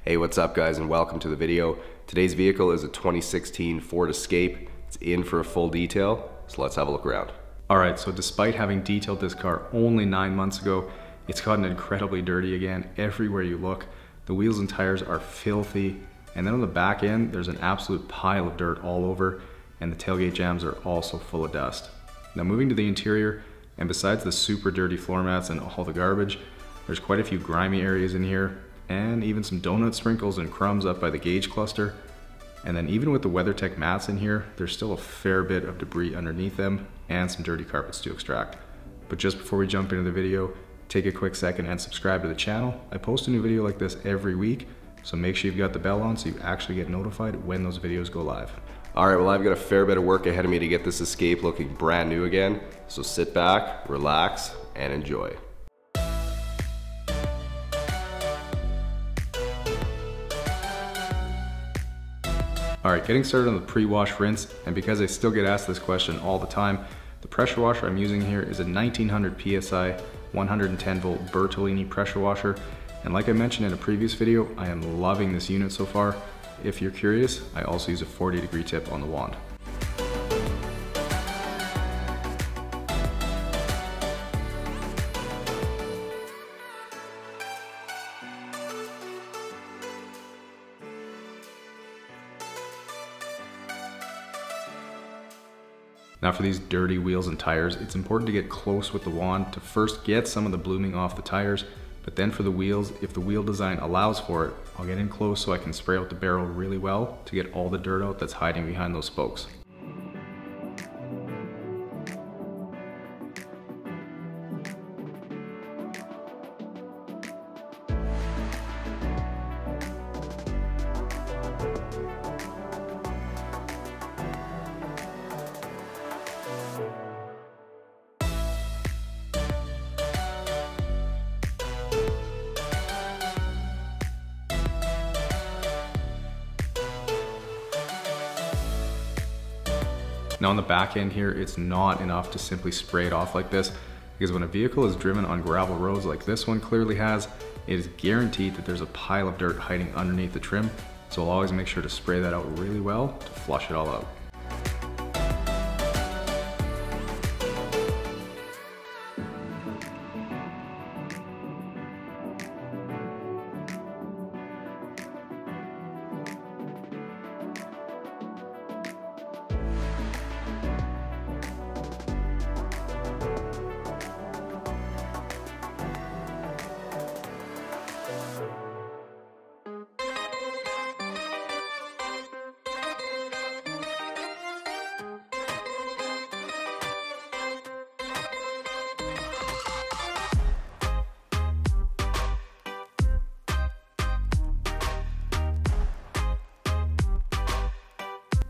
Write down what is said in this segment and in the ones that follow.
Hey, what's up guys, and welcome to the video. Today's vehicle is a 2016 Ford Escape. It's in for a full detail, so let's have a look around. Alright, so despite having detailed this car only 9 months ago, it's gotten incredibly dirty again everywhere you look. The wheels and tires are filthy, and then on the back end there's an absolute pile of dirt all over, and the tailgate jambs are also full of dust. Now moving to the interior, and besides the super dirty floor mats and all the garbage, there's quite a few grimy areas in here, and even some donut sprinkles and crumbs up by the gauge cluster. And then even with the WeatherTech mats in here, there's still a fair bit of debris underneath them and some dirty carpets to extract. But just before we jump into the video, take a quick second and subscribe to the channel. I post a new video like this every week, so make sure you've got the bell on so you actually get notified when those videos go live. Alright, well I've got a fair bit of work ahead of me to get this Escape looking brand new again, so sit back, relax, and enjoy. Alright, getting started on the pre-wash rinse, and because I still get asked this question all the time, the pressure washer I'm using here is a 1900 PSI 110 volt Bertolini pressure washer, and like I mentioned in a previous video, I am loving this unit so far. If you're curious, I also use a 40-degree tip on the wand. Now for these dirty wheels and tires, it's important to get close with the wand to first get some of the blooming off the tires, but then for the wheels, if the wheel design allows for it, I'll get in close so I can spray out the barrel really well to get all the dirt out that's hiding behind those spokes. Now on the back end here, it's not enough to simply spray it off like this, because when a vehicle is driven on gravel roads like this one clearly has, it is guaranteed that there's a pile of dirt hiding underneath the trim, so I'll always make sure to spray that out really well to flush it all out.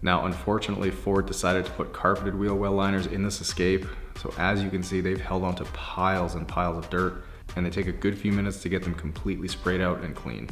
Now, unfortunately, Ford decided to put carpeted wheel well liners in this Escape, so as you can see, they've held onto piles and piles of dirt, and they take a good few minutes to get them completely sprayed out and clean.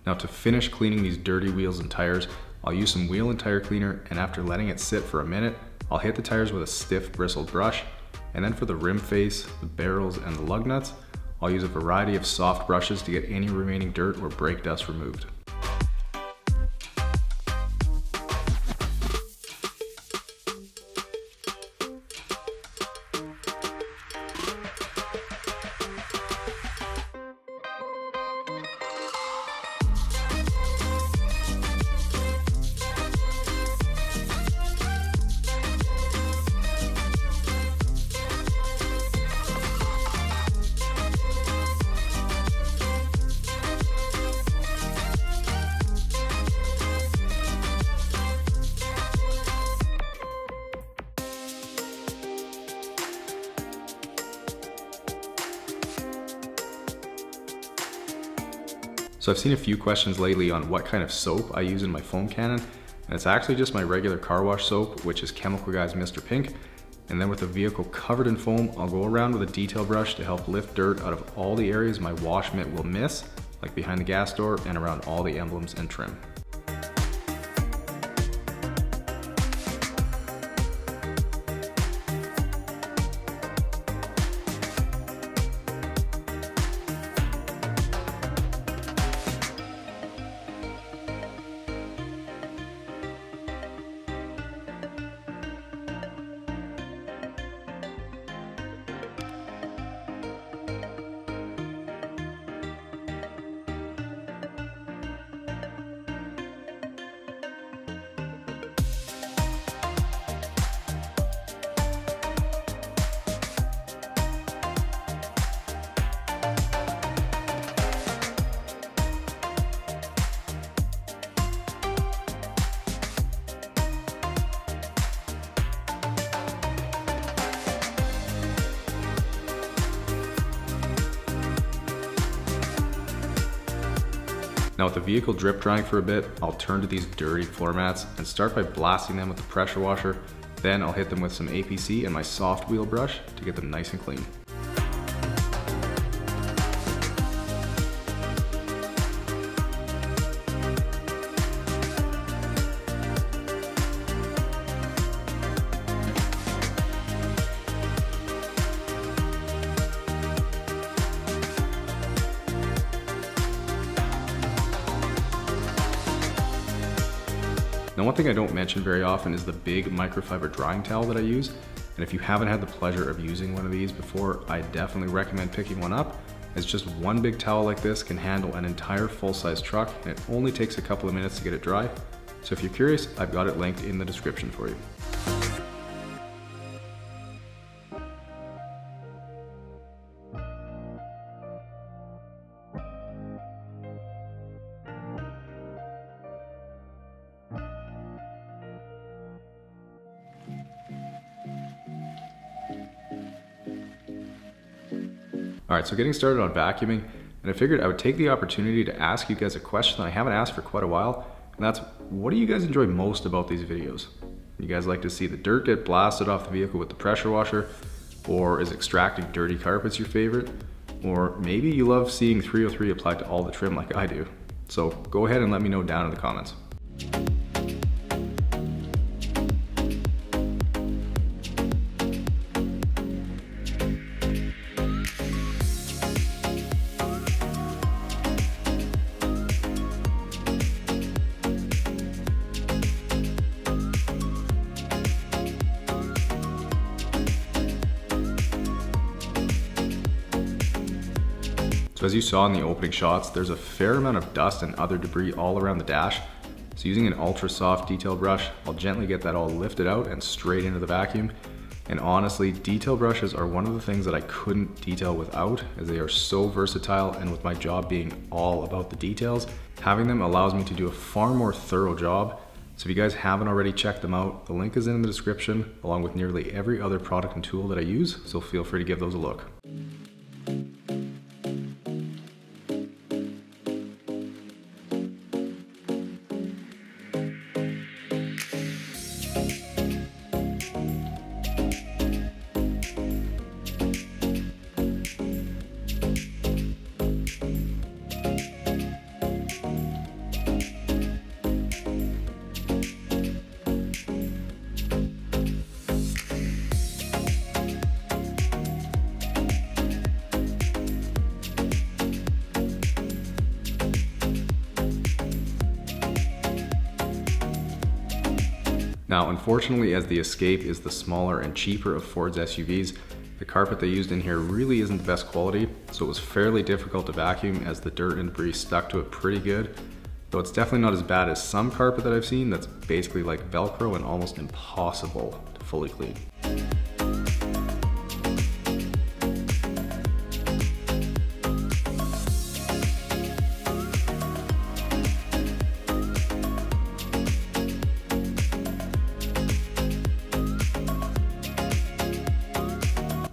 Now to finish cleaning these dirty wheels and tires, I'll use some wheel and tire cleaner, and after letting it sit for a minute, I'll hit the tires with a stiff bristled brush, and then for the rim face, the barrels, and the lug nuts, I'll use a variety of soft brushes to get any remaining dirt or brake dust removed. So I've seen a few questions lately on what kind of soap I use in my foam cannon, and it's actually just my regular car wash soap, which is Chemical Guy's Mr. Pink. And then with the vehicle covered in foam, I'll go around with a detail brush to help lift dirt out of all the areas my wash mitt will miss, like behind the gas door and around all the emblems and trim. Now with the vehicle drip drying for a bit, I'll turn to these dirty floor mats and start by blasting them with the pressure washer. Then I'll hit them with some APC and my soft wheel brush to get them nice and clean. Now one thing I don't mention very often is the big microfiber drying towel that I use. And if you haven't had the pleasure of using one of these before, I definitely recommend picking one up, as just one big towel like this can handle an entire full-size truck, and it only takes a couple of minutes to get it dry. So if you're curious, I've got it linked in the description for you. Alright, so getting started on vacuuming, and I figured I would take the opportunity to ask you guys a question that I haven't asked for quite a while, and that's, what do you guys enjoy most about these videos? You guys like to see the dirt get blasted off the vehicle with the pressure washer, or is extracting dirty carpets your favorite? Or maybe you love seeing 303 applied to all the trim like I do. So go ahead and let me know down in the comments. So as you saw in the opening shots, there's a fair amount of dust and other debris all around the dash. So using an ultra soft detail brush, I'll gently get that all lifted out and straight into the vacuum. And honestly, detail brushes are one of the things that I couldn't detail without, as they are so versatile, and with my job being all about the details, having them allows me to do a far more thorough job. So if you guys haven't already checked them out, the link is in the description, along with nearly every other product and tool that I use, so feel free to give those a look. Now, unfortunately, as the Escape is the smaller and cheaper of Ford's SUVs, the carpet they used in here really isn't the best quality, so it was fairly difficult to vacuum as the dirt and debris stuck to it pretty good. Though it's definitely not as bad as some carpet that I've seen that's basically like Velcro and almost impossible to fully clean.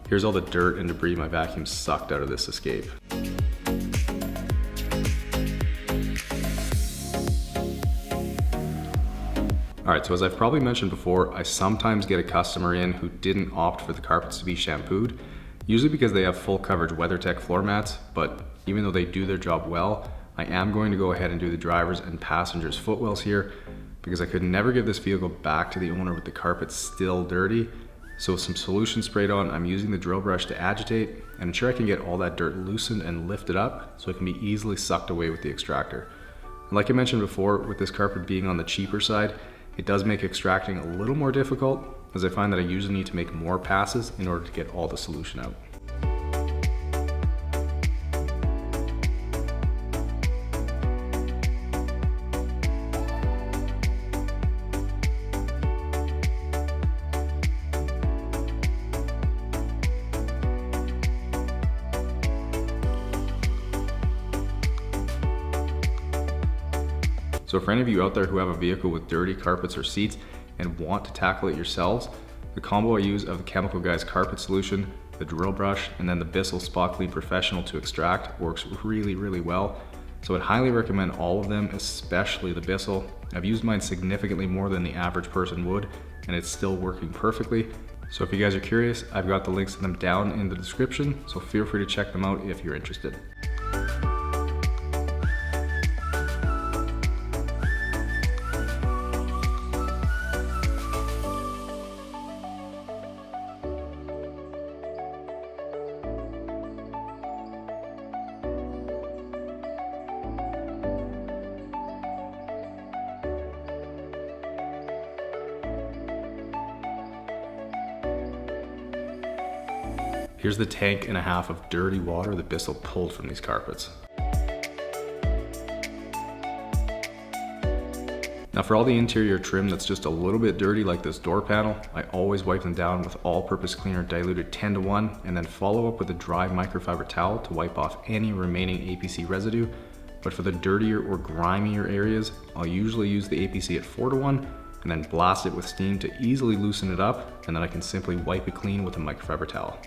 Here's all the dirt and debris my vacuum sucked out of this Escape. All right, so as I've probably mentioned before, I sometimes get a customer in who didn't opt for the carpets to be shampooed, usually because they have full coverage WeatherTech floor mats, but even though they do their job well, I am going to go ahead and do the drivers and passengers footwells here because I could never give this vehicle back to the owner with the carpet still dirty. So with some solution sprayed on, I'm using the drill brush to agitate and ensure I can get all that dirt loosened and lifted up so it can be easily sucked away with the extractor. And like I mentioned before, with this carpet being on the cheaper side, it does make extracting a little more difficult, as I find that I usually need to make more passes in order to get all the solution out. So for any of you out there who have a vehicle with dirty carpets or seats and want to tackle it yourselves, the combo I use of the Chemical Guys carpet solution, the drill brush, and then the Bissell Spot Clean Professional to extract works really, really well. So I'd highly recommend all of them, especially the Bissell. I've used mine significantly more than the average person would, and it's still working perfectly. So if you guys are curious, I've got the links to them down in the description, so feel free to check them out if you're interested. Here's the tank and a half of dirty water that Bissell pulled from these carpets. Now for all the interior trim that's just a little bit dirty, like this door panel, I always wipe them down with all-purpose cleaner diluted 10:1 and then follow up with a dry microfiber towel to wipe off any remaining APC residue. But for the dirtier or grimier areas, I'll usually use the APC at 4:1 and then blast it with steam to easily loosen it up, and then I can simply wipe it clean with a microfiber towel.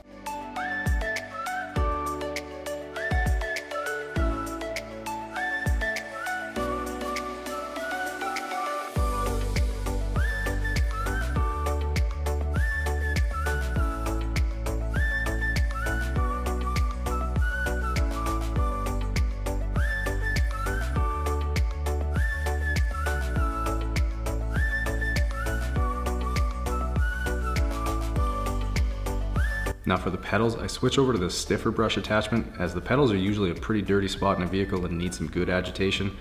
Now for the pedals, I switch over to the stiffer brush attachment, as the pedals are usually a pretty dirty spot in a vehicle and need some good agitation,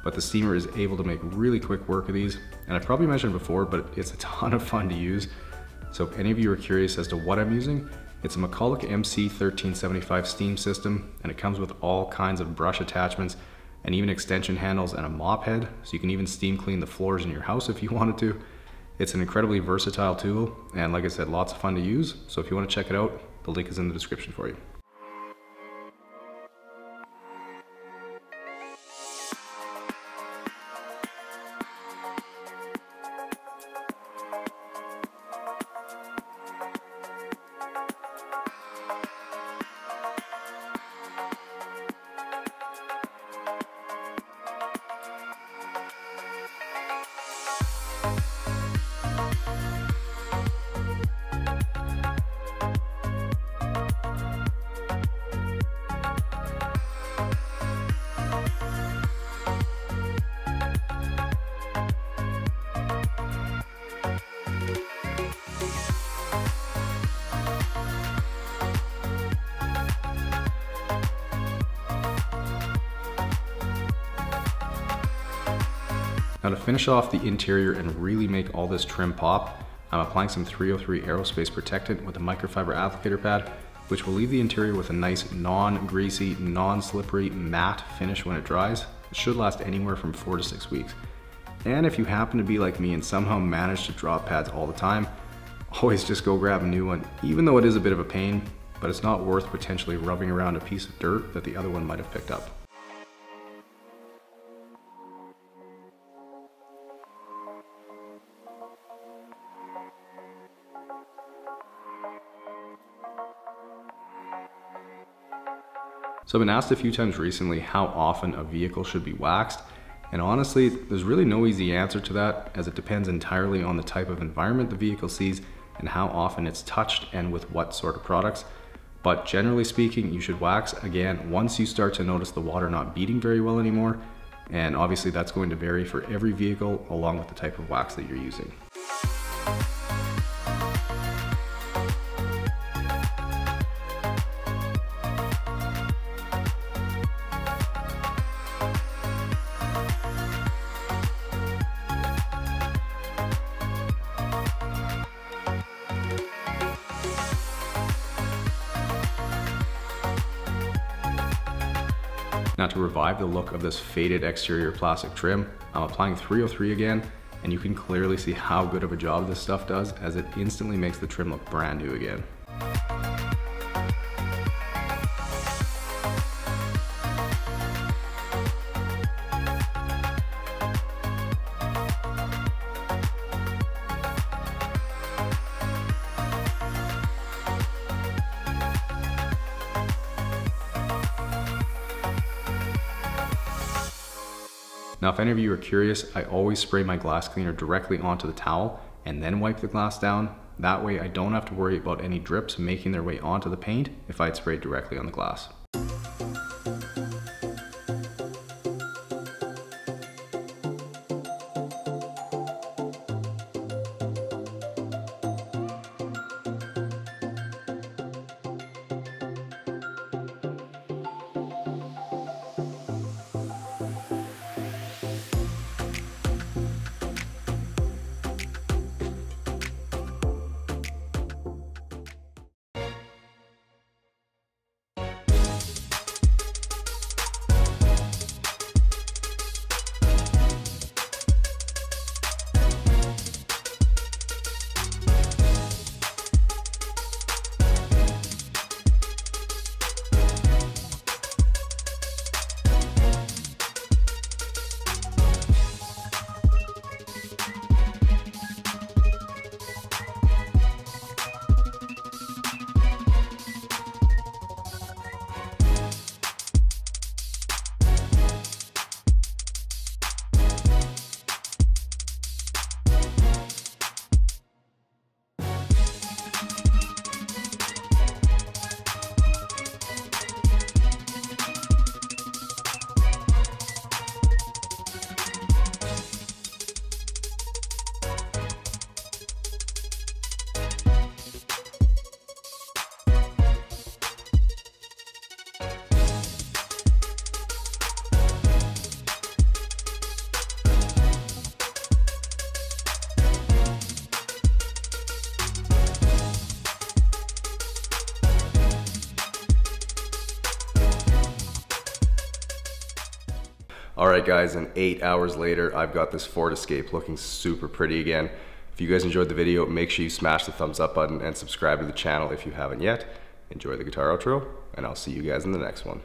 but the steamer is able to make really quick work of these. And I've probably mentioned before, but it's a ton of fun to use. So if any of you are curious as to what I'm using, it's a McCulloch MC1375 steam system, and it comes with all kinds of brush attachments and even extension handles and a mop head, so you can even steam clean the floors in your house if you wanted to. It's an incredibly versatile tool, and like I said, lots of fun to use. So if you want to check it out, the link is in the description for you. Now to finish off the interior and really make all this trim pop, I'm applying some 303 aerospace protectant with a microfiber applicator pad, which will leave the interior with a nice non-greasy, non-slippery, matte finish when it dries. It should last anywhere from 4 to 6 weeks. And if you happen to be like me and somehow manage to drop pads all the time, always just go grab a new one, even though it is a bit of a pain, but it's not worth potentially rubbing around a piece of dirt that the other one might have picked up. So I've been asked a few times recently how often a vehicle should be waxed, And honestly, there's really no easy answer to that, as it depends entirely on the type of environment the vehicle sees and how often it's touched and with what sort of products. But generally speaking, you should wax again once you start to notice the water not beating very well anymore. And obviously that's going to vary for every vehicle along with the type of wax that you're using. Now, to revive the look of this faded exterior plastic trim, I'm applying 303 again, and you can clearly see how good of a job this stuff does, as it instantly makes the trim look brand new again. Now, if any of you are curious, I always spray my glass cleaner directly onto the towel and then wipe the glass down. That way I don't have to worry about any drips making their way onto the paint if I'd sprayed directly on the glass. Alright guys, and 8 hours later, I've got this Ford Escape looking super pretty again. If you guys enjoyed the video, make sure you smash the thumbs up button and subscribe to the channel if you haven't yet. Enjoy the guitar outro, and I'll see you guys in the next one.